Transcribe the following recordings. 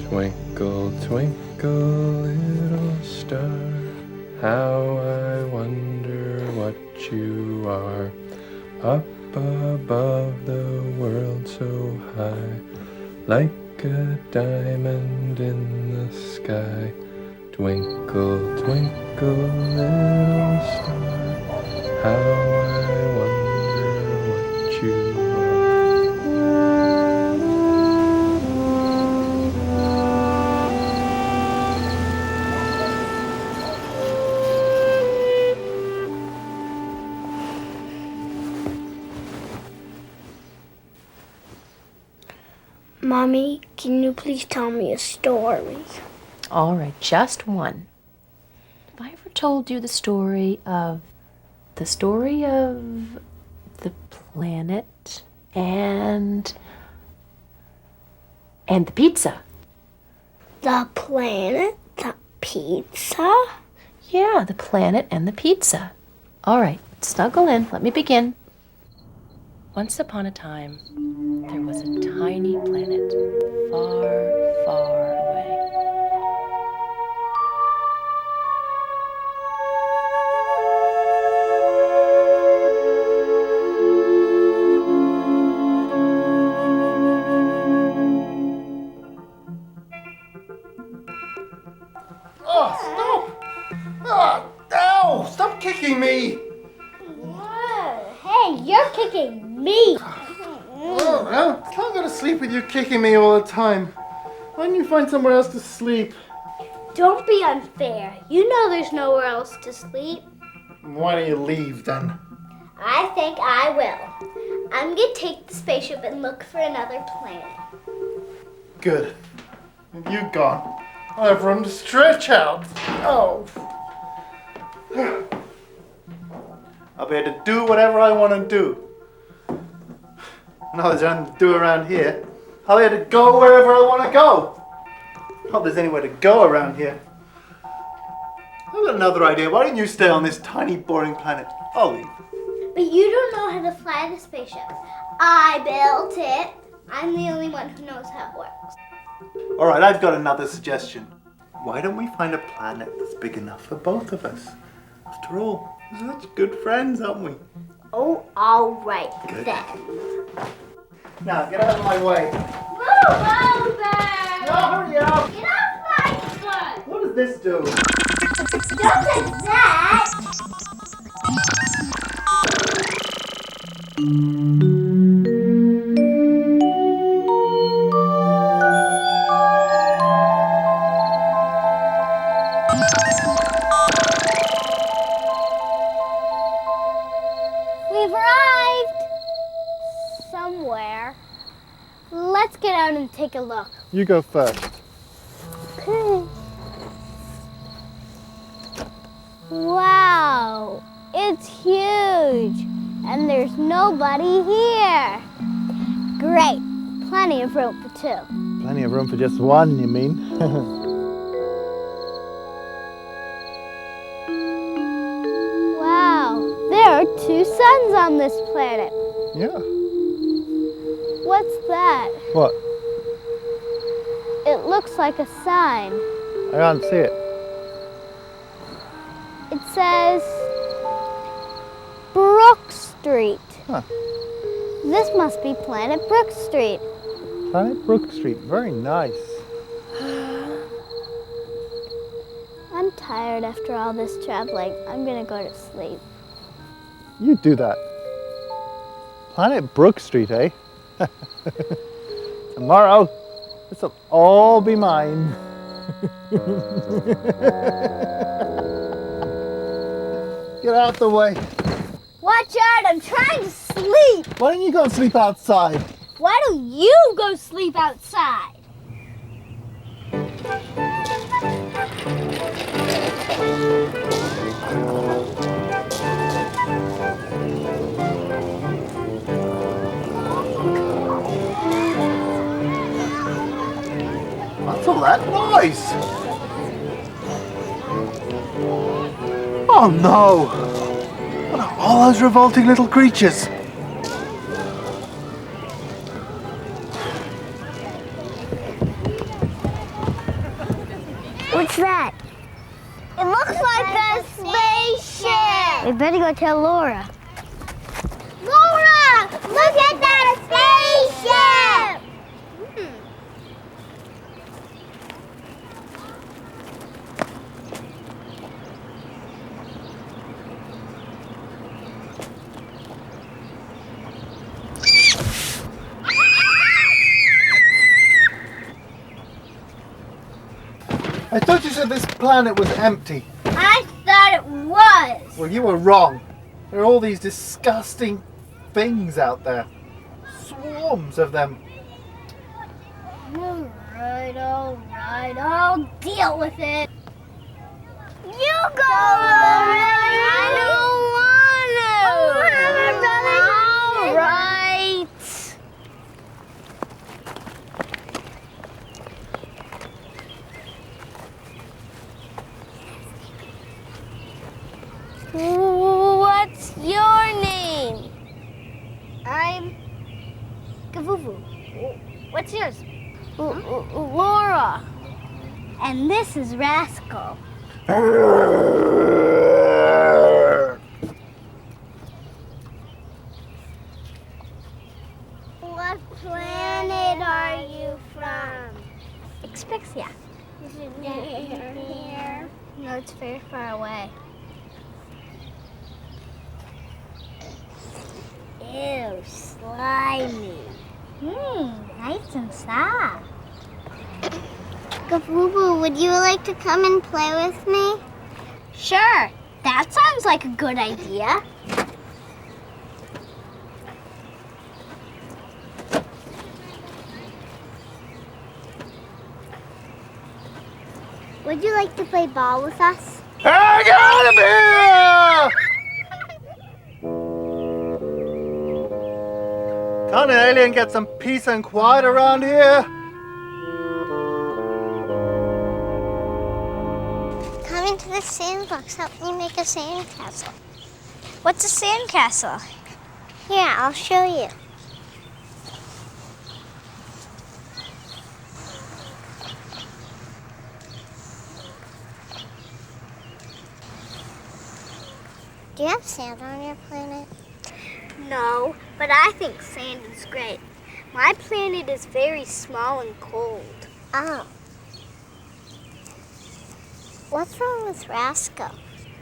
Twinkle, twinkle, little star, how I wonder what you are. Up above the world so high, like a diamond in the sky. Twinkle, twinkle, little star, how I wonder what you are. Mommy, can you please tell me a story? All right, just one. Have I ever told you the story of the planet and the pizza? The planet? The pizza? Yeah, the planet and the pizza. All right, snuggle in. Let me begin. Once upon a time, there was a tiny planet far, far away. Oh, stop! Oh, ow! Stop kicking me! Whoa. Hey, you're kicking me! Oh, well, I can't go to sleep with you kicking me all the time. Why don't you find somewhere else to sleep? Don't be unfair. You know there's nowhere else to sleep. Why don't you leave then? I think I will. I'm gonna take the spaceship and look for another planet. Good. With you gone, I'll have room to stretch out. Oh. I'll be able to do whatever I want to do. Now there's nothing to do around here. I'll be able to go wherever I want to go. Not there's anywhere to go around here. I've got another idea. Why don't you stay on this tiny, boring planet? I'll leave. But you don't know how to fly the spaceship. I built it. I'm the only one who knows how it works. Alright, I've got another suggestion. Why don't we find a planet that's big enough for both of us? After all, we're such good friends, aren't we? Oh, all right Good. then. Now, get out of my way. Move over! No, hurry up! Get off my foot! What does this do? Don't take that! We've arrived somewhere. Let's get out and take a look. You go first. Okay. Wow, it's huge, and there's nobody here. Great, plenty of room for two. Plenty of room for just one, you mean? Wow, there are two suns on this planet. Yeah. What's that? What? It looks like a sign. I can't see it. It says Brook Street. Huh. This must be Planet Brook Street. Planet Brook Street. Very nice. I'm tired after all this traveling. I'm gonna go to sleep. You do that. Planet Brook Street, eh? Tomorrow, this will all be mine. Get out the way. Watch out, I'm trying to sleep. Why don't you go and sleep outside? Why don't you go sleep outside? noise? Oh no! What are all those revolting little creatures? What's that? It looks like a spaceship! We better go tell Laura. Laura! Look at that spaceship! I thought you said this planet was empty. I thought it was. Well, you were wrong. There are all these disgusting things out there. Swarms of them. All right, I'll deal with it. You go, Laura. I don't want to. All right. What's your name? I'm kerfuffle. What's yours? Laura. And this is Rascal. What planet are you from? Expexia. Is it here? No, it's very far away. Ew, slimy. Nice and soft. kerfuffle, would you like to come and play with me? Sure. That sounds like a good idea. Would you like to play ball with us? Hey, get out of here! Can't an alien get some peace and quiet around here? Come into the sandbox. Help me make a sandcastle. What's a sandcastle? Here, I'll show you. Do you have sand on your planet? No, but I think sand is great. My planet is very small and cold. Oh. What's wrong with Rascal?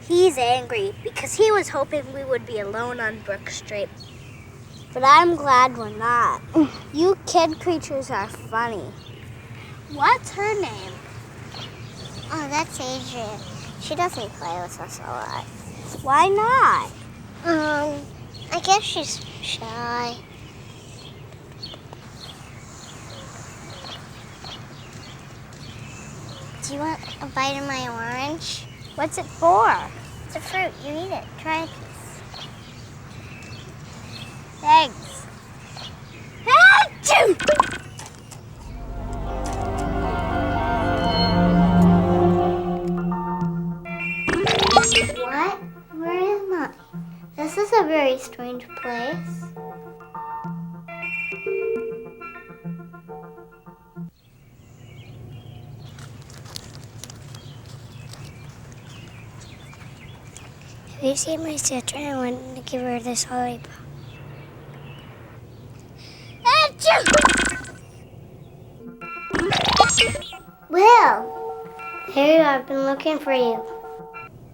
He's angry because he was hoping we would be alone on Brook Street. But I'm glad we're not. You kid creatures are funny. What's her name? Oh, that's Adrian. She doesn't play with us a lot. Why not? I guess she's shy. Do you want a bite of my orange? What's it for? It's a fruit. You eat it. Try a piece. Thanks. Achoo! What? Where am I? This is a very strange place. Have you seen my sister? I wanted to give her this lollipop. Achoo! Will! Here you are. I've been looking for you.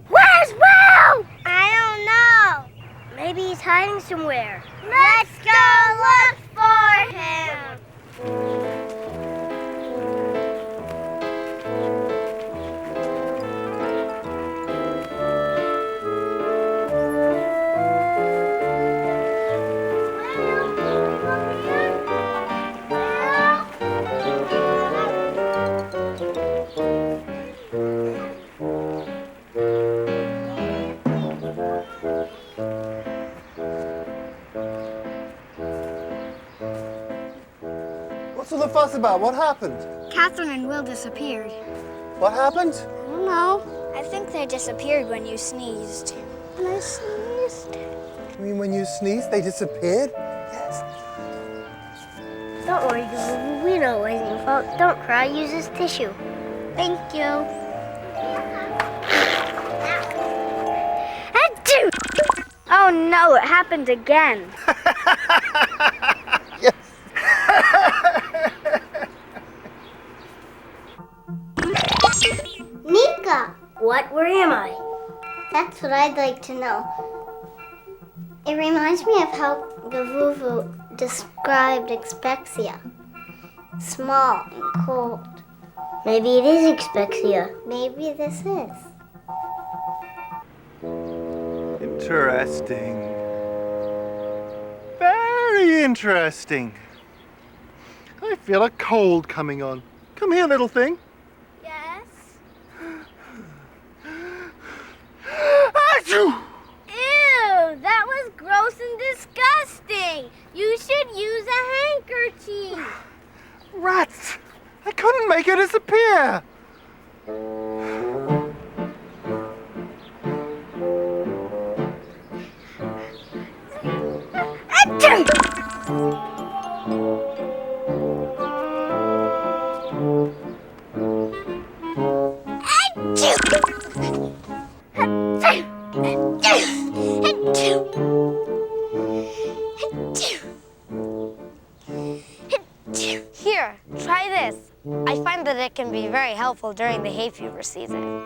Where's Will? I don't know. Maybe he's hiding somewhere. Let's go look for him. What's all the fuss about? What happened? Catherine and Will disappeared. What happened? I don't know. I think they disappeared when you sneezed. When I sneezed? You mean when you sneezed, they disappeared? Yes. Don't worry, Gaboo. We know it wasn't your fault. Don't cry. Use this tissue. Thank you. Achoo! Oh no, it happened again. Yes. Nika! What? Where am I? That's what I'd like to know. It reminds me of how Gavuvu described Expexia. Small and cold. Maybe it is Expexia. Maybe this is. Interesting. Very interesting. I feel a cold coming on. Come here, little thing. Yes? Achoo! Ew, that was gross and disgusting. You should use a handkerchief. Rats! I couldn't make it disappear. Here, try this. I find that it can be very helpful during the hay fever season.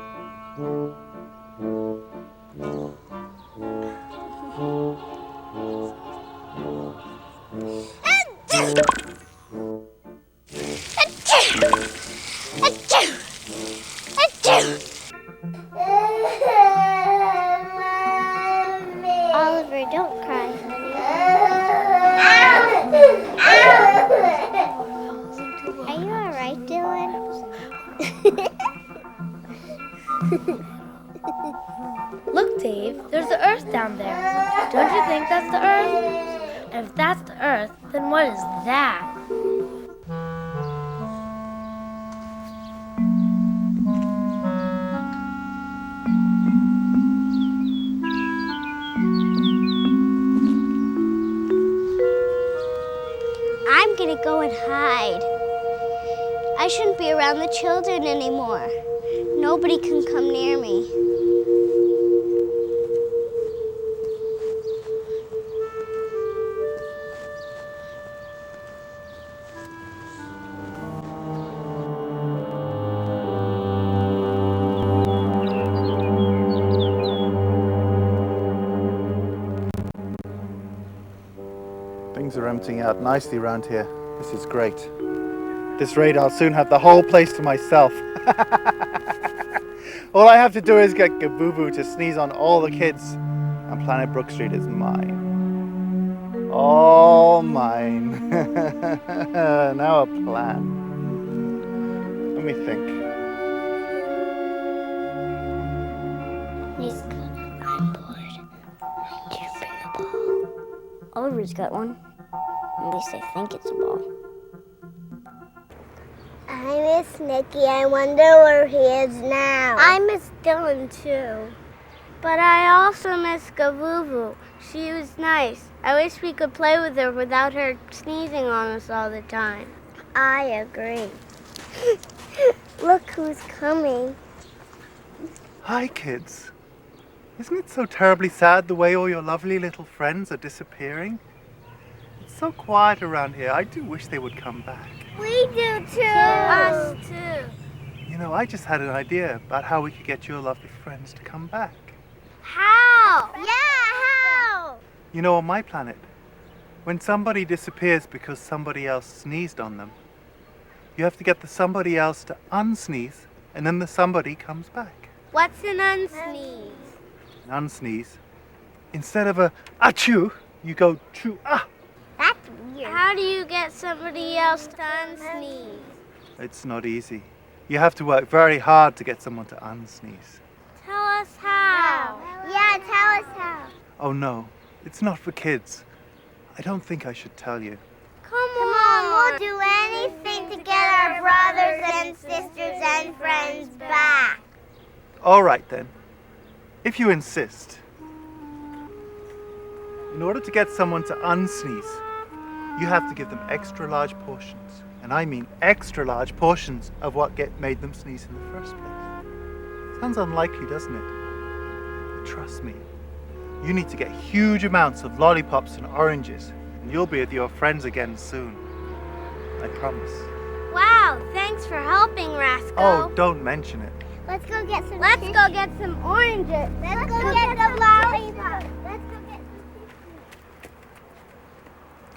Oliver, don't cry, honey. Are you alright, Dylan? Look, Dave, there's the Earth down there. Don't you think that's the Earth? And if that's the Earth, then what is that? I'm gonna go and hide. I shouldn't be around the children anymore. Nobody can come near me. Things are emptying out nicely around here. This is great. At this rate, I'll soon have the whole place to myself. All I have to do is get Gabubu to sneeze on all the kids, and Planet Brook Street is mine. All mine. Now a plan. Let me think. I'm bored. I need to bring a ball. Oliver's got one. At least I think it's a ball. I miss Nicky. I wonder where he is now. I miss Dylan too. But I also miss Gavuvu. She was nice. I wish we could play with her without her sneezing on us all the time. I agree. Look who's coming. Hi, kids. Isn't it so terribly sad the way all your lovely little friends are disappearing? It's so quiet around here. I do wish they would come back. We do too. Us too. You know, I just had an idea about how we could get your lovely friends to come back. How? Yeah, how? You know, on my planet, when somebody disappears because somebody else sneezed on them, you have to get the somebody else to unsneeze, and then the somebody comes back. What's an unsneeze? An unsneeze. Instead of a achoo, you go choo ah. That's weird. How do you get somebody else to unsneeze? It's not easy. You have to work very hard to get someone to unsneeze. Tell us how. Yeah, tell us how. Oh no, it's not for kids. I don't think I should tell you. Come on, We'll do anything to get our brothers and sisters and friends back. All right then, if you insist. In order to get someone to unsneeze, you have to give them extra large portions. And I mean extra large portions of what made them sneeze in the first place. Sounds unlikely, doesn't it? But trust me, you need to get huge amounts of lollipops and oranges, and you'll be with your friends again soon. I promise. Wow, thanks for helping, Rascal. Oh, don't mention it. Let's go get some oranges. Let's go get some lollipops. Let's go get some.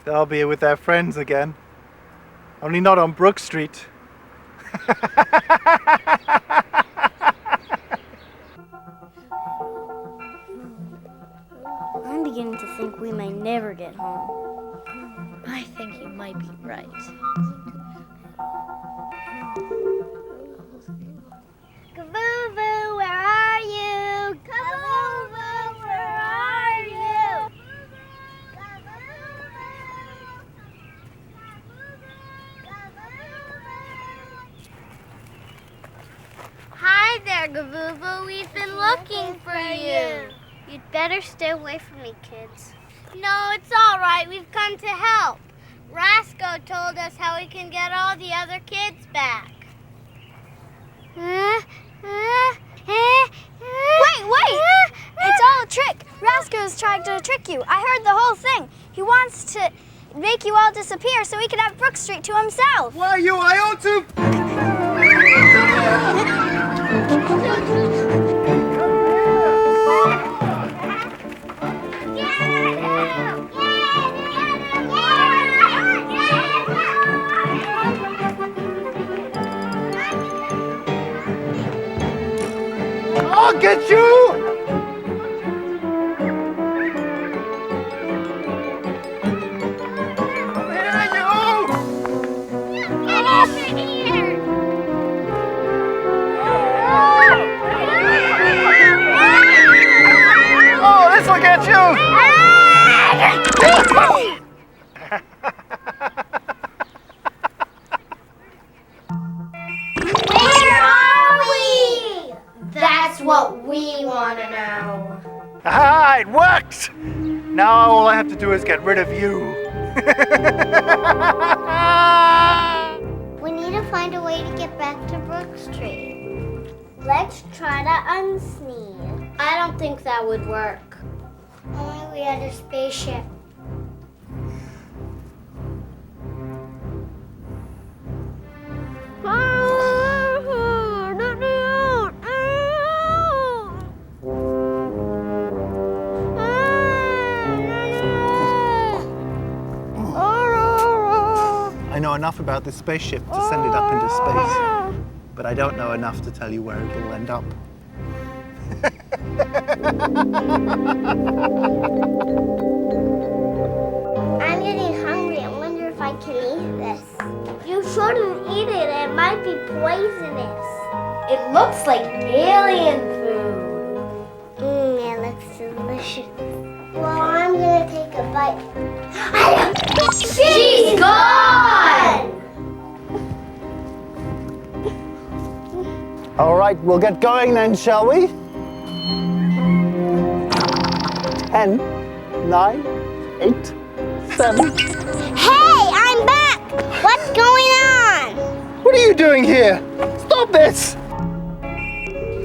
They'll be with their friends again. Only not on Brook Street. I'm beginning to think we may never get home. I think you might be right. Kabooboo, where are you? Kabooboo, where are you? Hi there, Kabooboo. We've been looking for you. You'd better stay away from me, kids. No, it's all right. We've come to help. Rasco told us how we can get all the other kids back. Wait! It's all a trick. Rasco's trying to trick you. I heard the whole thing. He wants to make you all disappear so he can have Brook Street to himself. Why, you ought to... I'll get you! What we want to know. Ah, it worked! Now all I have to do is get rid of you. We need to find a way to get back to Brook Street. Let's try to unsneeze. I don't think that would work. Only we had a spaceship. I know enough about this spaceship to send it up into space, but I don't know enough to tell you where it'll end up. I'm getting hungry. I wonder if I can eat this. You shouldn't eat it. It might be poisonous. It looks like alien food. It looks delicious. Well, I'm gonna take a bite. She's gone! All right, we'll get going then, shall we? 10, 9, 8, 7. Hey, I'm back! What's going on? What are you doing here? Stop this!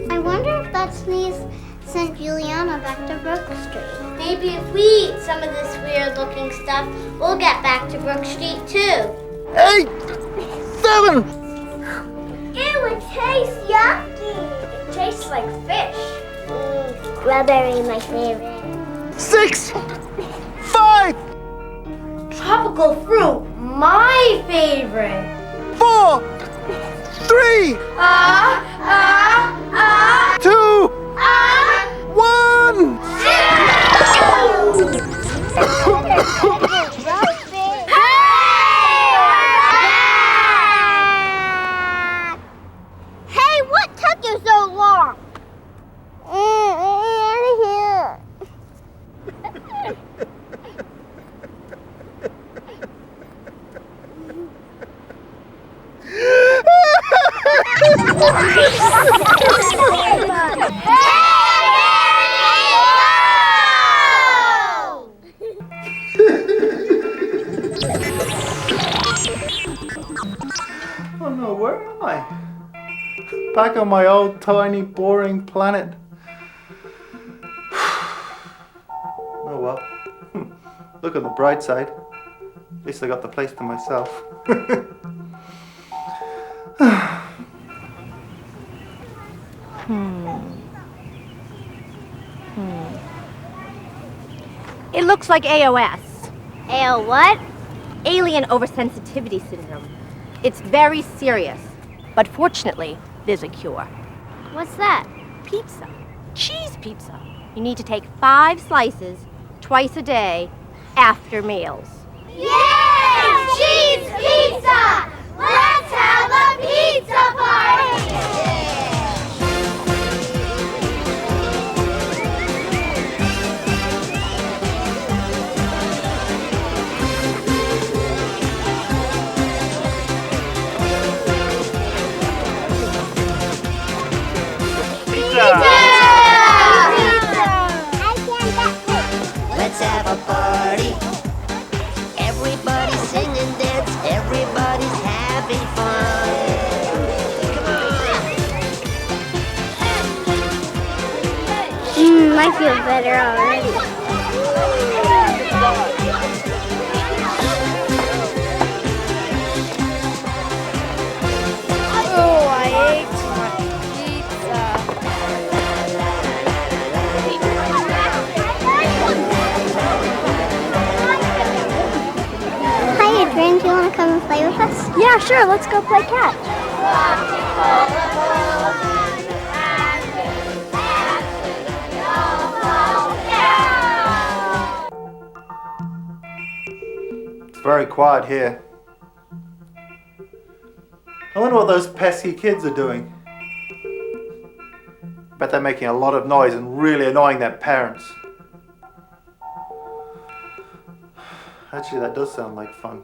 I wonder if that sneeze sent Juliana back to Brook Street. Maybe if we eat some of this weird-looking stuff, we'll get back to Brook Street too. 8, 7. Ew, it tastes yucky. It tastes like fish. Strawberry, my favorite. 6, 5, Tropical fruit, my favorite. 4, 3, 2, 1. Hey, what took you so long? Oh no, where am I? Back on my old tiny boring planet. Oh well. Look on the bright side. At least I got the place to myself. It looks like AOS. AO what? Alien oversensitivity syndrome. It's very serious. But fortunately, there's a cure. What's that? Pizza. Cheese pizza. You need to take 5 slices twice a day after meals. Yay! Cheese pizza! Let's have a pizza party! Let's have a party. Everybody's singing, dance. Everybody's having fun. I feel better already. Oh, I ate too much pizza. Hi, Adrian. Do you want to come and play with us? Yeah, sure. Let's go play catch. It's very quiet here. I wonder what those pesky kids are doing. Bet they're making a lot of noise and really annoying their parents. Actually, that does sound like fun.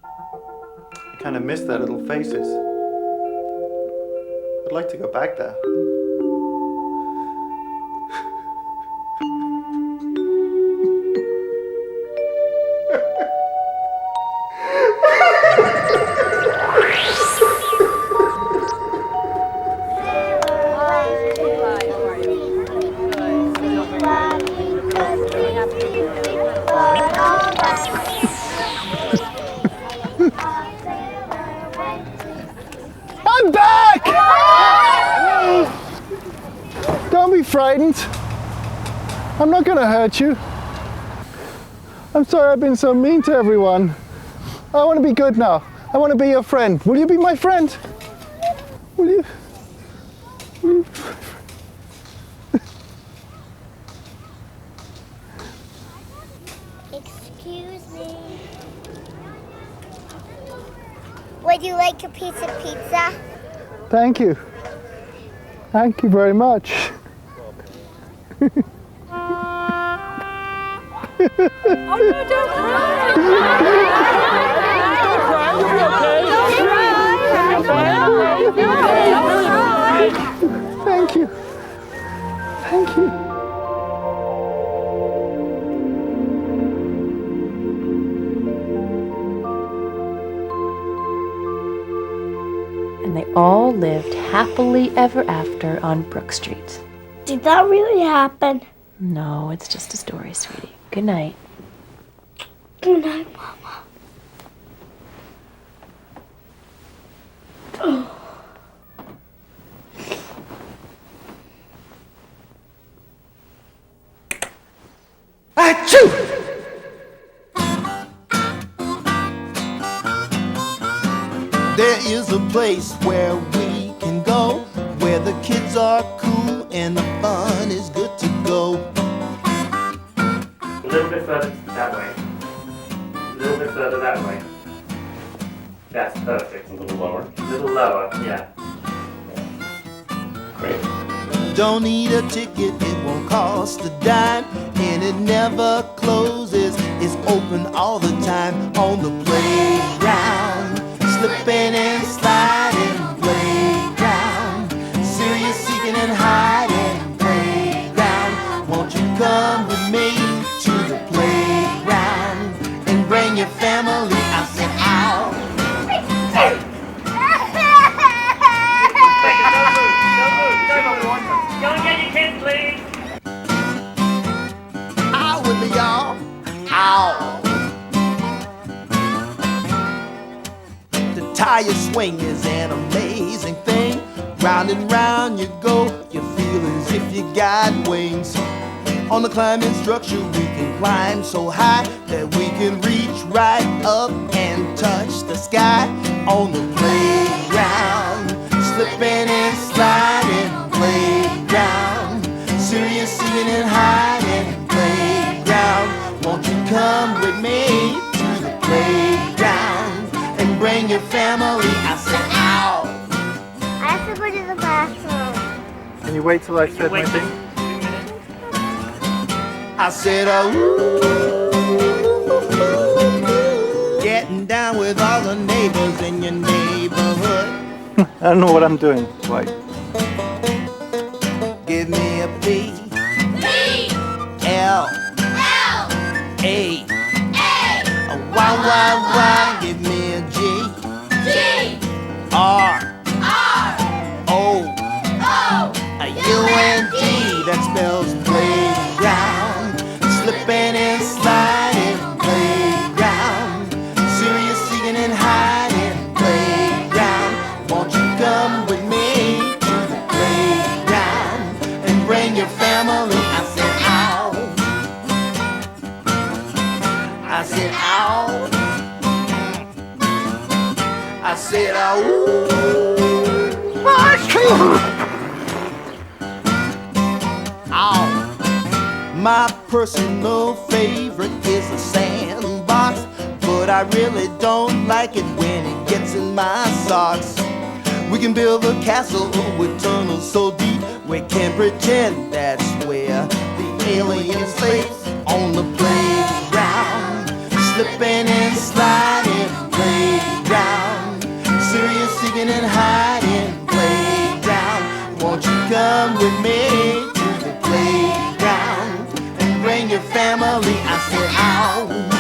I kind of miss their little faces. I'd like to go back there. I'm back! Don't be frightened. I'm not gonna hurt you. I'm sorry I've been so mean to everyone. I want to be good now. I want to be your friend. Will you be my friend? Will you? Will you? Excuse me. Would you like a piece of pizza? Thank you. Thank you very much. Thank you. Thank you. And they all lived happily ever after on Brook Street. Did that really happen? No, it's just a story, sweetie. Good night. Good night, Mama. Achoo! There is a place where we can go, where the kids are cool and the fun is good to go. A little bit further that way. A little bit further that way. That's perfect. A little lower. A little lower, yeah. Great. Don't need a ticket, it won't cost a dime, and it never closes. It's open all the time on the playground. Slipping and sliding playground. seeking and hiding playground. Won't you come with me to the playground and bring your family? I said, ow. Go and get your kids, please. Ow with me, y'all. Ow. The tire swing is an amazing thing. Round and round you go, you feel as if you got wings. On the climbing structure we can climb so high that we can reach right up and touch the sky. On the playground, slipping and sliding, playground, serious singing and hiding, playground. Won't you come with me to the playground and bring your family? I said, ow. I have to go to the bathroom. Can you wait till I said my thing? I said, oh, getting down with all the neighbors in your neighborhood. I don't know what I'm doing. Wait. Give me a B, L, A, a Y, Y, Y. Give me a G, R, O, a U, N, D. That spells playground. Slipping and sliding, playground. Serious singing and hiding, playground. Won't you come with me to the playground and bring your family? I said, ow. I said, ow. I said, ow. Ow. My personal favorite is the sandbox, but I really don't like it when it gets in my socks. We can build a castle with tunnels so deep we can pretend that's where the aliens live. On the playground, slipping and sliding, playground, serious singing and hiding, playground. Won't you come with me to the playground and bring your family? I said, ow.